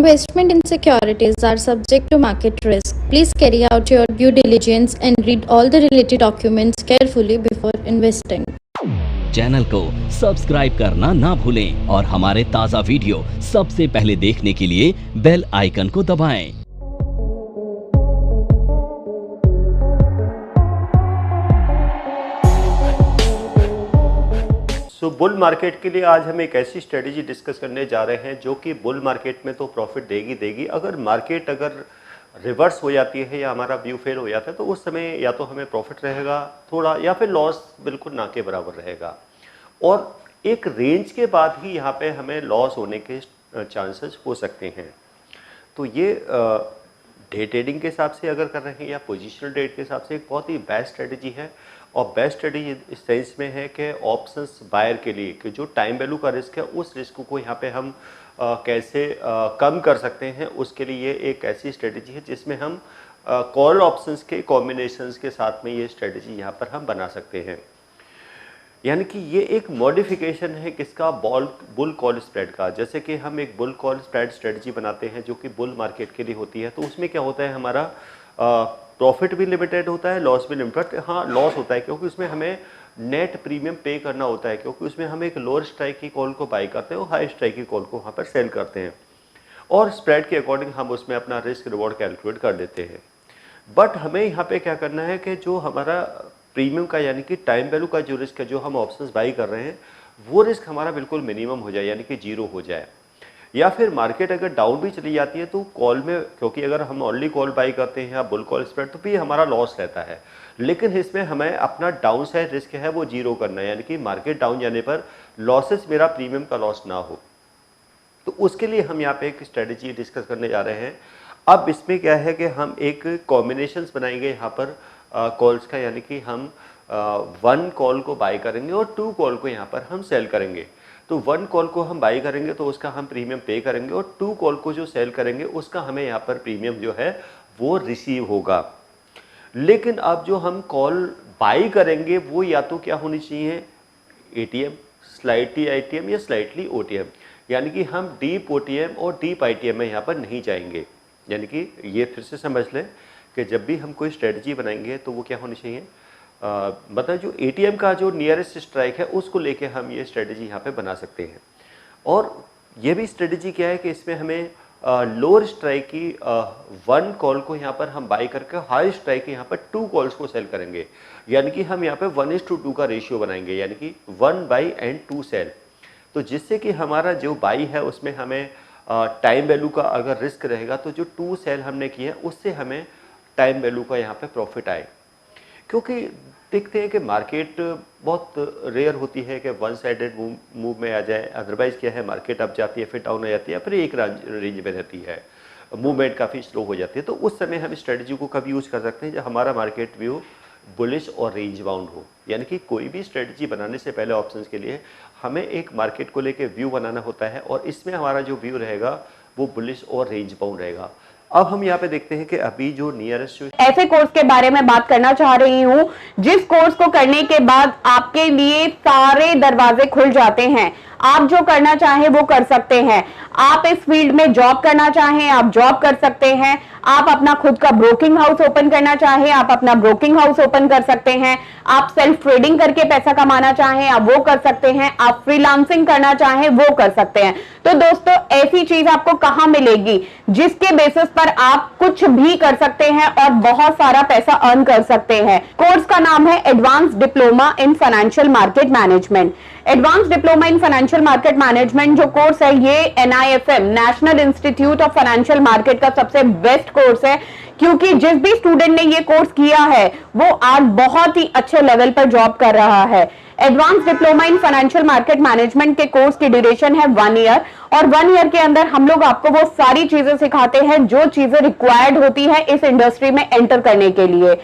Investment in securities are subject to market risk. Please carry out your due diligence and read all the related documents carefully before investing. Channel को subscribe करना ना भूलें और हमारे ताज़ा video सबसे पहले देखने के लिए बेल आइकन को दबाएं। बुल मार्केट के लिए आज हम एक ऐसी स्ट्रेटेजी डिस्कस करने जा रहे हैं जो कि बुल मार्केट में तो प्रॉफिट देगी। अगर मार्केट रिवर्स हो जाती है या हमारा व्यू फेल हो जाता है तो उस समय या तो हमें प्रॉफिट रहेगा थोड़ा या फिर लॉस बिल्कुल ना के बराबर रहेगा, और एक रेंज के बाद ही यहाँ पे हमें लॉस होने के चांसेस हो सकते हैं। तो ये डे ट्रेडिंग के हिसाब से अगर कर रहे हैं या पोजिशनल ट्रेड के हिसाब से एक बहुत ही बेस्ट स्ट्रेटेजी है। और बेस्ट स्ट्रेटेजी इस सेंस में है कि ऑप्शंस बायर के लिए कि जो टाइम वैल्यू का रिस्क है उस रिस्क को यहाँ पे हम कैसे कम कर सकते हैं, उसके लिए ये एक ऐसी स्ट्रेटेजी है जिसमें हम कॉल ऑप्शंस के कॉम्बिनेशंस के साथ में ये स्ट्रेटेजी यहाँ पर हम बना सकते हैं। यानी कि ये एक मॉडिफिकेशन है किसका, बुल कॉल स्प्रेड का। जैसे कि हम एक बुल कॉल स्प्रेड स्ट्रेटजी बनाते हैं जो कि बुल मार्केट के लिए होती है, तो उसमें क्या होता है हमारा प्रॉफिट भी लिमिटेड होता है, लॉस भी लिमिटेड। हाँ, लॉस होता है क्योंकि उसमें हमें नेट प्रीमियम पे करना होता है, क्योंकि उसमें हम एक लोअर स्ट्राइक की कॉल को बाई करते हैं और हाई स्ट्राइक की कॉल को वहाँ पर सेल करते हैं, और स्प्रेड के अकॉर्डिंग हम उसमें अपना रिस्क रिवॉर्ड कैलकुलेट कर देते हैं। बट हमें यहाँ पे क्या करना है कि जो हमारा प्रीमियम का यानी कि टाइम वैल्यू का जो रिस्क है, जो हम ऑप्शंस बाई कर रहे हैं, वो रिस्क हमारा बिल्कुल मिनिमम हो जाए, यानी कि जीरो हो जाए। या फिर मार्केट अगर डाउन भी चली जाती है तो कॉल में, क्योंकि अगर हम ओनली कॉल बाई करते हैं या बुल कॉल स्प्रेड तो भी हमारा लॉस रहता है, लेकिन इसमें हमें अपना डाउन साइड रिस्क है वो जीरो करना है, यानी कि मार्केट डाउन जाने पर लॉसेस मेरा प्रीमियम का लॉस ना हो। तो उसके लिए हम यहाँ पे एक स्ट्रेटेजी डिस्कस करने जा रहे हैं। अब इसमें क्या है कि हम एक कॉम्बिनेशंस बनाएंगे यहाँ पर कॉल्स का, यानी कि हम 1 कॉल को बाई करेंगे और 2 कॉल को यहाँ पर हम सेल करेंगे। तो 1 कॉल को हम बाई करेंगे तो उसका हम प्रीमियम पे करेंगे, और 2 कॉल को जो सेल करेंगे उसका हमें यहाँ पर प्रीमियम जो है वो रिसीव होगा। लेकिन अब जो हम कॉल बाई करेंगे वो या तो क्या होनी चाहिए, एटीएम, स्लाइटली आईटीएम या स्लाइटली ओटीएम, यानी कि हम डीप ओटीएम और डीप आईटीएम में यहाँ पर नहीं जाएंगे। यानी कि ये फिर से समझ लें कि जब भी हम कोई स्ट्रेटजी बनाएंगे तो वो क्या होनी चाहिए, मतलब जो एटीएम का जो नियरेस्ट स्ट्राइक है उसको लेके हम ये स्ट्रेटजी यहाँ पे बना सकते हैं। और ये भी स्ट्रेटजी क्या है कि इसमें हमें लोअर स्ट्राइक की 1 कॉल को यहाँ पर हम बाई करके हाई स्ट्राइक के यहाँ पर 2 कॉल्स को सेल करेंगे, यानी कि हम यहाँ पे 1:2 का रेशियो बनाएंगे, यानी कि 1 बाई एंड 2 सेल। तो जिससे कि हमारा जो बाई है उसमें हमें टाइम वैल्यू का अगर रिस्क रहेगा तो जो 2 सेल हमने किए उससे हमें टाइम वैल्यू का यहाँ पे प्रॉफिट आए। क्योंकि देखते हैं कि मार्केट बहुत रेयर होती है कि वन साइडेड मूव में आ जाए, अदरवाइज क्या है मार्केट अप जाती है फिर डाउन हो जाती है, फिर एक रेंज में रहती है, मूवमेंट काफ़ी स्लो हो जाती है। तो उस समय हम स्ट्रेटजी को कब यूज़ कर सकते हैं, जब हमारा मार्केट व्यू बुलिश और रेंज बाउंड हो। यानी कि कोई भी स्ट्रेटजी बनाने से पहले ऑप्शंस के लिए हमें एक मार्केट को लेकर व्यू बनाना होता है, और इसमें हमारा जो व्यू रहेगा वो बुलिश और रेंज बाउंड रहेगा। अब हम यहाँ पे देखते हैं कि अभी जो नियरेस्ट ऐसे कोर्स के बारे में बात करना चाह रही हूँ जिस कोर्स को करने के बाद आपके लिए सारे दरवाजे खुल जाते हैं, आप जो करना चाहें वो कर सकते हैं। आप इस फील्ड में जॉब करना चाहें आप जॉब कर सकते हैं, आप अपना खुद का ब्रोकिंग हाउस ओपन करना चाहें आप अपना ब्रोकिंग हाउस ओपन कर सकते हैं, आप सेल्फ ट्रेडिंग करके पैसा कमाना चाहें आप वो कर सकते हैं, आप फ्रीलांसिंग करना चाहें वो कर सकते हैं। तो दोस्तों, ऐसी चीज आपको कहां मिलेगी जिसके बेसिस पर आप कुछ भी कर सकते हैं और बहुत सारा पैसा अर्न कर सकते हैं। कोर्स का नाम है advance diploma in financial market management. Advance diploma in financial market management जो कोर्स है ये NIFM national institute of financial market का सबसे बेस्ट कोर्स है, क्योंकि जिस भी स्टूडेंट ने ये कोर्स किया है वो आज बहुत ही अच्छे लेवल पर जॉब कर रहा है। Advance diploma in financial market management के कोर्स की ड्यूरेशन है 1 ईयर, और 1 ईयर के अंदर हम लोग आपको वो सारी चीजें सिखाते हैं जो चीजें रिक्वायर्ड होती है इस इंडस्ट्री में एंटर करने के लिए।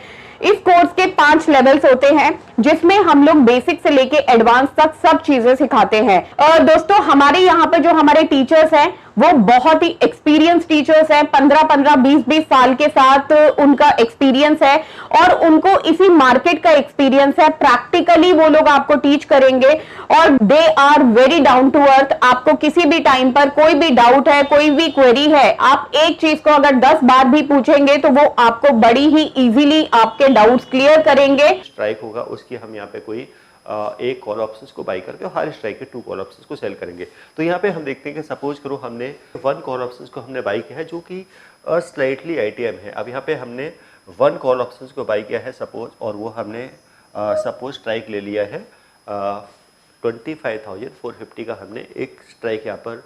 इस कोर्स के 5 लेवल्स होते हैं। जिसमें हम लोग बेसिक से लेके एडवांस तक सब चीजें सिखाते हैं। और दोस्तों हमारे यहाँ पर जो हमारे टीचर्स हैं वो बहुत ही एक्सपीरियंस टीचर्स हैं, 15-15, 20-20 साल के साथ उनका एक्सपीरियंस है और उनको इसी मार्केट का एक्सपीरियंस है। प्रैक्टिकली वो लोग आपको टीच करेंगे और they are very down to earth. आपको किसी भी टाइम पर कोई भी डाउट है, कोई भी क्वेरी है, आप एक चीज को अगर 10 बार भी पूछेंगे तो वो आपको बड़ी ही इजीली आपके डाउट्स क्लियर करेंगे। स्ट्राइक होगा उसकी हम यहाँ पे कोई एक कॉल ऑप्शंस को बाई करके और हर स्ट्राइक के 2 कॉल ऑप्शंस को सेल करेंगे। तो यहाँ पे हम देखते हैं कि सपोज करो हमने 1 कॉल ऑप्शंस को हमने बाई किया है जो कि स्लाइटली आईटीएम है। अब यहाँ पे हमने 1 कॉल ऑप्शंस को बाई किया है सपोज, और वो हमने सपोज स्ट्राइक ले लिया है 25,450 का हमने एक स्ट्राइक यहाँ पर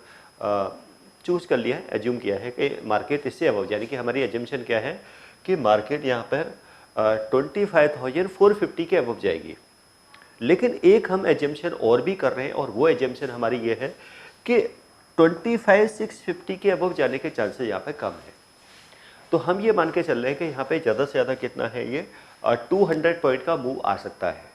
चूज कर लिया है, एज्यूम किया है कि मार्केट इससे अबव, यानी कि हमारी एज्यूमशन क्या है कि मार्केट यहाँ पर 25,450 के अबव जाएगी। लेकिन एक हम एजम्पशन और भी कर रहे हैं और वो एजम्पशन हमारी ये है कि 25,650 के अबव जाने के चांसेस यहाँ पे कम है। तो हम ये मान के चल रहे हैं कि यहाँ पे ज़्यादा से ज़्यादा कितना है, ये 200 पॉइंट का मूव आ सकता है।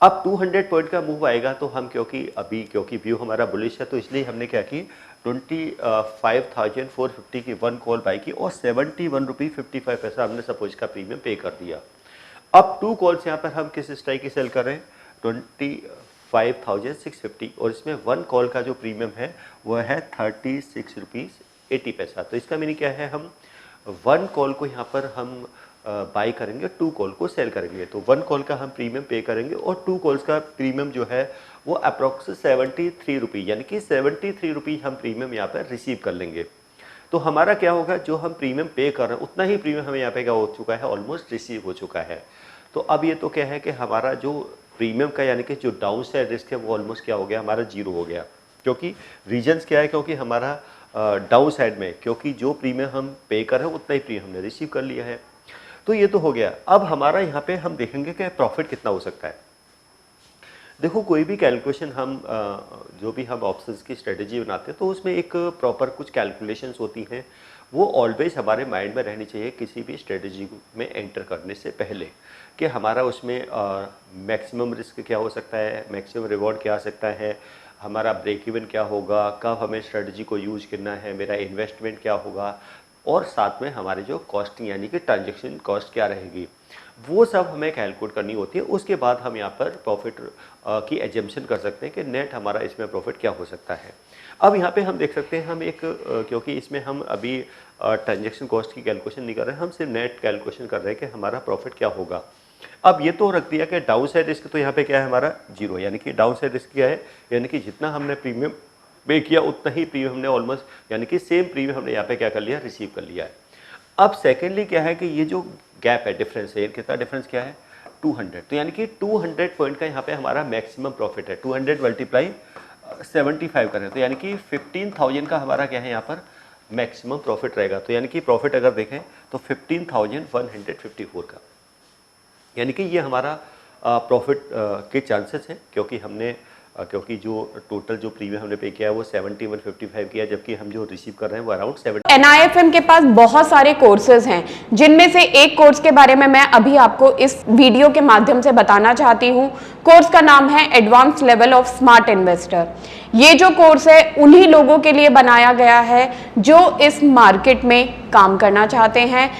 अब 200 पॉइंट का मूव आएगा तो हम क्योंकि व्यू हमारा बुलिश है तो इसलिए हमने क्या की 25,450 की 1 कॉल बाई की और 71 रुपये 55 पैसा हमने सपोज का प्रीमियम पे कर दिया। अब 2 कॉल्स यहाँ पर हम किस स्ट्राइक की सेल कर रहे हैं 25,650 और इसमें 1 कॉल का जो प्रीमियम है वो है 36 रुपीज़ 80 पैसा। तो इसका मीनिंग क्या है, हम 1 कॉल को यहाँ पर हम बाई करेंगे, 2 कॉल को सेल करेंगे। तो 1 कॉल का हम प्रीमियम पे करेंगे और 2 कॉल्स का प्रीमियम जो है वो अप्रॉक्स 73 रुपये, यानी कि 73 रुपये हम प्रीमियम यहाँ पर रिसीव कर लेंगे। तो हमारा क्या होगा, जो हम प्रीमियम पे कर रहे हैं उतना ही प्रीमियम हमें यहाँ पे क्या हो चुका है, ऑलमोस्ट रिसीव हो चुका है। तो अब ये तो क्या है कि हमारा जो प्रीमियम का यानी कि जो डाउन साइड रिस्क है वो ऑलमोस्ट क्या हो गया, हमारा 0 हो गया। क्योंकि रीजन्स क्या है, क्योंकि हमारा डाउन साइड में क्योंकि जो प्रीमियम हम पे कर रहे हैं उतना ही प्रीमियम हमने रिसीव कर लिया है। तो ये तो हो गया। अब हमारा यहाँ पे हम देखेंगे कि प्रॉफिट कितना हो सकता है। देखो कोई भी कैलकुलेशन हम जो भी हम ऑप्शंस की स्ट्रेटजी बनाते हैं तो उसमें एक प्रॉपर कुछ कैलकुलेशंस होती हैं, वो ऑलवेज हमारे माइंड में रहनी चाहिए किसी भी स्ट्रेटजी में एंटर करने से पहले, कि हमारा उसमें मैक्सिमम रिस्क क्या हो सकता है, मैक्सिमम रिवॉर्ड क्या आ सकता है, हमारा ब्रेक इवन क्या होगा, कब हमें स्ट्रेटजी को यूज करना है, मेरा इन्वेस्टमेंट क्या होगा, और साथ में हमारी जो कॉस्टिंग यानी कि ट्रांजैक्शन कॉस्ट क्या रहेगी, वो सब हमें कैलकुलेट करनी होती है। उसके बाद हम यहाँ पर प्रॉफिट की एजम्पशन कर सकते हैं कि नेट हमारा इसमें प्रॉफिट क्या हो सकता है। अब यहाँ पे हम देख सकते हैं, हम एक क्योंकि इसमें हम अभी ट्रांजैक्शन कॉस्ट की कैलकुलेशन नहीं कर रहे हैं, हम सिर्फ नेट कैलकुलेशन कर रहे हैं कि हमारा प्रॉफिट क्या होगा। अब ये तो रख दिया कि डाउन साइड रिस्क तो यहाँ पे क्या है हमारा 0, यानी कि डाउन साइड रिस्क क्या है, यानी कि जितना हमने प्रीमियम पे किया उतना ही प्रीमियम हमने ऑलमोस्ट यानी कि सेम प्रीमियम हमने यहाँ पे क्या कर लिया, रिसीव कर लिया है। अब सेकेंडली क्या है कि ये जो गैप है, डिफरेंस है, कितना डिफरेंस क्या है 200, तो यानी कि 200 पॉइंट का यहाँ पे हमारा मैक्सिमम प्रॉफिट है। 200 मल्टीप्लाई 75 करें तो यानी कि 15,000 का हमारा क्या है यहाँ पर मैक्सिमम प्रॉफिट रहेगा। तो यानी कि प्रॉफिट अगर देखें तो 15,154 का, यानी कि ये हमारा प्रॉफिट के चांसेस हैं, क्योंकि जो टोटल जो प्रीमियम हमने पे किया है वो 7155 किया, जबकि हम जो रिसीव कर रहे हैं वो अराउंड 70। NIFM के पास बहुत सारे कोर्सेज हैं, जिनमें से एक कोर्स के बारे में मैं अभी आपको इस वीडियो के माध्यम से बताना चाहती हूँ। कोर्स का नाम है advance level of smart investor. ये जो कोर्स है उन्हीं लोगों के लिए बनाया गया है जो इस मार्केट में काम करना चाहते हैं,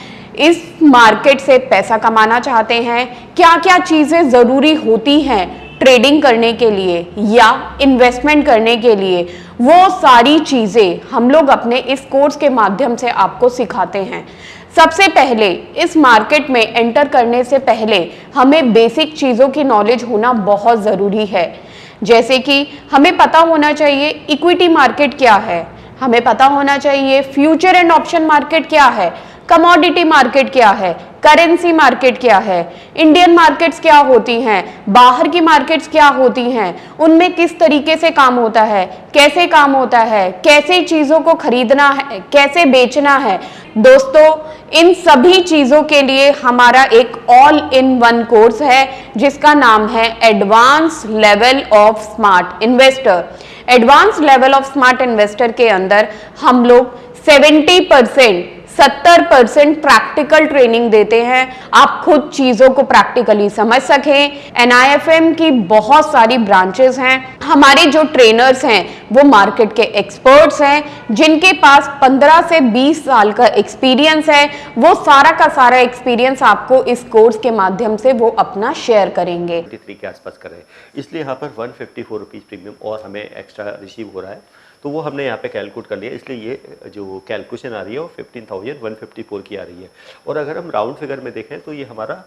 इस मार्केट से पैसा कमाना चाहते हैं। क्या क्या चीजें जरूरी होती हैं ट्रेडिंग करने के लिए या इन्वेस्टमेंट करने के लिए, वो सारी चीजें हम लोग अपने इस कोर्स के माध्यम से आपको सिखाते हैं। सबसे पहले इस मार्केट में एंटर करने से पहले हमें बेसिक चीजों की नॉलेज होना बहुत जरूरी है। जैसे कि हमें पता होना चाहिए इक्विटी मार्केट क्या है, हमें पता होना चाहिए फ्यूचर एंड ऑप्शन मार्केट क्या है, कमोडिटी मार्केट क्या है, करेंसी मार्केट क्या है, इंडियन मार्केट्स क्या होती हैं, बाहर की मार्केट्स क्या होती हैं, उनमें किस तरीके से काम होता है, कैसे काम होता है, कैसे चीजों को खरीदना है, कैसे बेचना है। दोस्तों इन सभी चीजों के लिए हमारा एक ऑल इन वन कोर्स है जिसका नाम है advance level of smart investor. Advance level of smart investor के अंदर हम लोग 70% 70% प्रैक्टिकल ट्रेनिंग देते हैं, आप खुद चीजों को प्रैक्टिकली समझ सकें। NIFM की बहुत सारी ब्रांचेस हैं, हमारे जो ट्रेनर्स हैं वो मार्केट के एक्सपर्ट्स हैं जिनके पास 15 से 20 साल का एक्सपीरियंस है। वो सारा का सारा एक्सपीरियंस आपको इस कोर्स के माध्यम से वो अपना शेयर करेंगे। 23 के आसपास कर रहे हैं, इसलिए यहाँ पर 154 रुपीज़ प्रीमियम और हमें एक्स्ट्रा रिसीव हो रहा है, तो वो हमने यहाँ पे कैलकुलेट कर लिया, इसलिए ये जो कैलकुलेशन आ रही है वो 15,154 की आ रही है। और अगर हम राउंड फिगर में देखें तो ये हमारा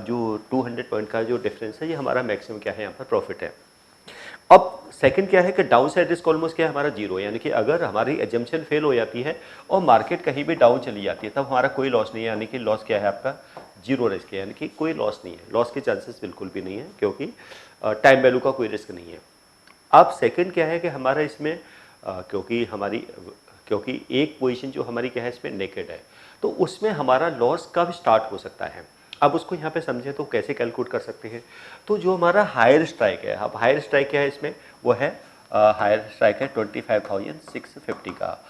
जो 200 पॉइंट का जो डिफरेंस है, ये हमारा मैक्सिमम क्या है यहाँ पर प्रॉफिट है। अब सेकंड क्या है कि डाउन साइड रिस्क ऑलमोस्ट क्या है हमारा जीरो, यानी कि अगर हमारी एजम्पशन फेल हो जाती है और मार्केट कहीं भी डाउन चली जाती है तब हमारा कोई लॉस नहीं है, यानी कि लॉस क्या है आपका जीरो रिस्क है, यानी कि कोई लॉस नहीं है, लॉस के चांसेस बिल्कुल भी नहीं है क्योंकि टाइम वैल्यू का कोई रिस्क नहीं है। अब सेकंड क्या है कि हमारा इसमें क्योंकि एक पोजीशन जो हमारी क्या है इसमें नेकेड है, तो उसमें हमारा लॉस कब स्टार्ट हो सकता है। अब उसको यहाँ पे समझें तो कैसे कैलकुलेट कर सकते हैं। तो जो हमारा हायर स्ट्राइक है, अब हायर स्ट्राइक क्या है इसमें, वो है हायर स्ट्राइक है 25,650 का।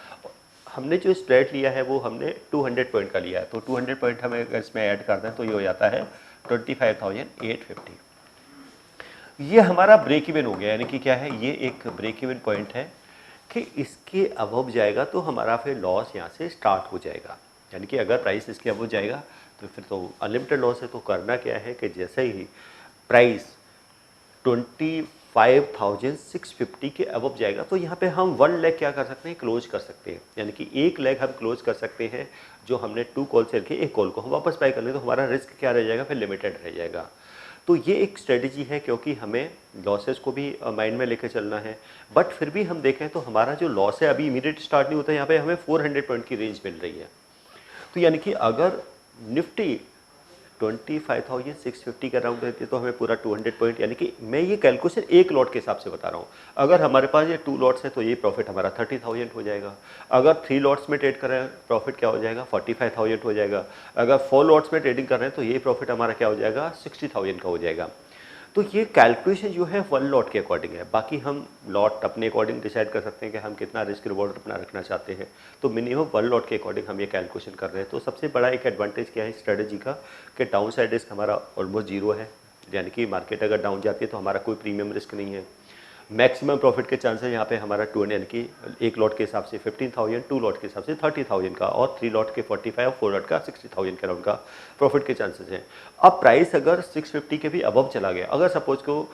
हमने जो स्प्रेड लिया है वो हमने 200 पॉइंट का लिया है, तो 200 पॉइंट हमें अगर इसमें ऐड कर दें तो ये हो जाता है 25,850। ये हमारा ब्रेक इवन हो गया, यानी कि क्या है, ये एक ब्रेक इवन पॉइंट है कि इसके अबव जाएगा तो हमारा फिर लॉस यहाँ से स्टार्ट हो जाएगा। यानी कि अगर प्राइस इसके अबव जाएगा तो फिर तो अनलिमिटेड लॉस है। तो करना क्या है कि जैसे ही प्राइस 25,650 के अबव जाएगा तो यहाँ पे हम 1 लेग क्या कर सकते हैं, क्लोज कर सकते हैं, यानी कि एक लेग हम क्लोज कर सकते हैं। जो हमने 2 कॉल से रखी, एक कॉल को हम वापस बाय कर लें तो हमारा रिस्क क्या रह जाएगा, फिर लिमिटेड रह जाएगा। तो ये एक स्ट्रेटजी है क्योंकि हमें लॉसेस को भी माइंड में लेकर चलना है, बट फिर भी हम देखें तो हमारा जो लॉस है अभी इमीडिएट स्टार्ट नहीं होता है, यहाँ पे हमें 400 पॉइंट की रेंज मिल रही है। तो यानी कि अगर निफ्टी 25,650 का राउंड रहती है तो हमें पूरा 200 पॉइंट, यानी कि मैं ये कैलकुलेशन एक लॉट के हिसाब से बता रहा हूँ। अगर हमारे पास ये 2 लॉट्स है तो ये प्रॉफिट हमारा 30,000 हो जाएगा। अगर 3 लॉट्स में ट्रेड कर रहे हैं प्रॉफिट क्या हो जाएगा, 45,000 हो जाएगा। अगर 4 लॉट्स में ट्रेडिंग कर रहे हैं तो ये प्रॉफिट हमारा क्या हो जाएगा, 60,000 का हो जाएगा। तो ये कैलकुलेशन जो है 1 लॉट के अकॉर्डिंग है, बाकी हम लॉट अपने अकॉर्डिंग डिसाइड कर सकते हैं कि हम कितना रिस्क रिवॉर्ड अपना रखना चाहते हैं। तो मिनिमम 1 लॉट के अकॉर्डिंग हम ये कैलकुलेशन कर रहे हैं। तो सबसे बड़ा एक एडवांटेज क्या है स्ट्रेटजी का कि डाउन साइड रिस्क हमारा ऑलमोस्ट जीरो है, यानी कि मार्केट अगर डाउन जाती है तो हमारा कोई प्रीमियम रिस्क नहीं है। मैक्सिमम प्रॉफिट के चांसेस यहाँ पे हमारा 2, यानी कि एक लॉट के हिसाब से 15,000, 2 लॉट के हिसाब से 30,000 का, और 3 लॉट के 45 और 4 लॉट का 60,000 के राउंड का प्रॉफिट के चांसेस हैं। अब प्राइस अगर 650 के भी अबव चला गया, अगर सपोज को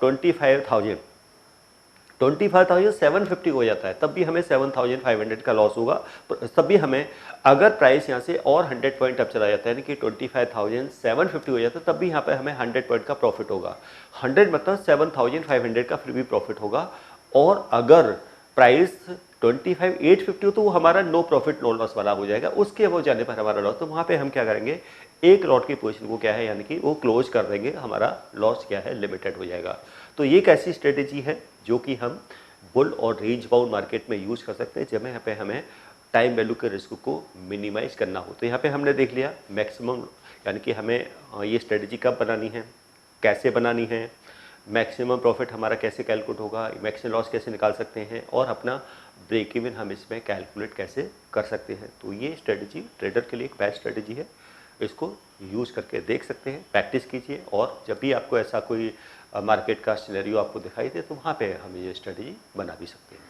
25,750 हो जाता है तब भी हमें 7,500 का लॉस होगा। तब भी हमें अगर प्राइस यहाँ से और 100 पॉइंट अब चला जाता है, यानी कि 25,750 हो जाता है, तब भी यहाँ पे हमें 100 पॉइंट का प्रॉफिट होगा। 100 मतलब 7,500 का फिर भी प्रॉफिट होगा। और अगर प्राइस 25,850 हो तो वो हमारा नो प्रॉफिट नो लॉस वाला हो जाएगा। उसके अबव जाने पर हमारा लॉस, तो वहाँ पे हम क्या करेंगे, एक लॉट की पोजीशन को क्या है, यानी कि वो क्लोज कर देंगे, हमारा लॉस क्या है, लिमिटेड हो जाएगा। तो ये एक ऐसी स्ट्रेटेजी है जो कि हम बुल और रेंज बाउंड मार्केट में यूज़ कर सकते हैं, जब यहाँ पे हमें टाइम वैल्यू के रिस्क को मिनिमाइज करना हो। तो यहाँ पे हमने देख लिया मैक्सिमम, यानी कि हमें ये स्ट्रेटेजी कब बनानी है, कैसे बनानी है, मैक्सिमम प्रॉफिट हमारा कैसे कैलकुलेट होगा, मैक्सिमम लॉस कैसे निकाल सकते हैं, और अपना ब्रेक इवन हम इसमें कैलकुलेट कैसे कर सकते हैं। तो ये स्ट्रेटेजी ट्रेडर के लिए एक बेस्ट स्ट्रेटेजी है, इसको यूज़ करके देख सकते हैं, प्रैक्टिस कीजिए, और जब भी आपको ऐसा कोई मार्केट का सिनेरियो आपको दिखाई दे तो वहाँ पे हम ये स्ट्रेटेजी बना भी सकते हैं।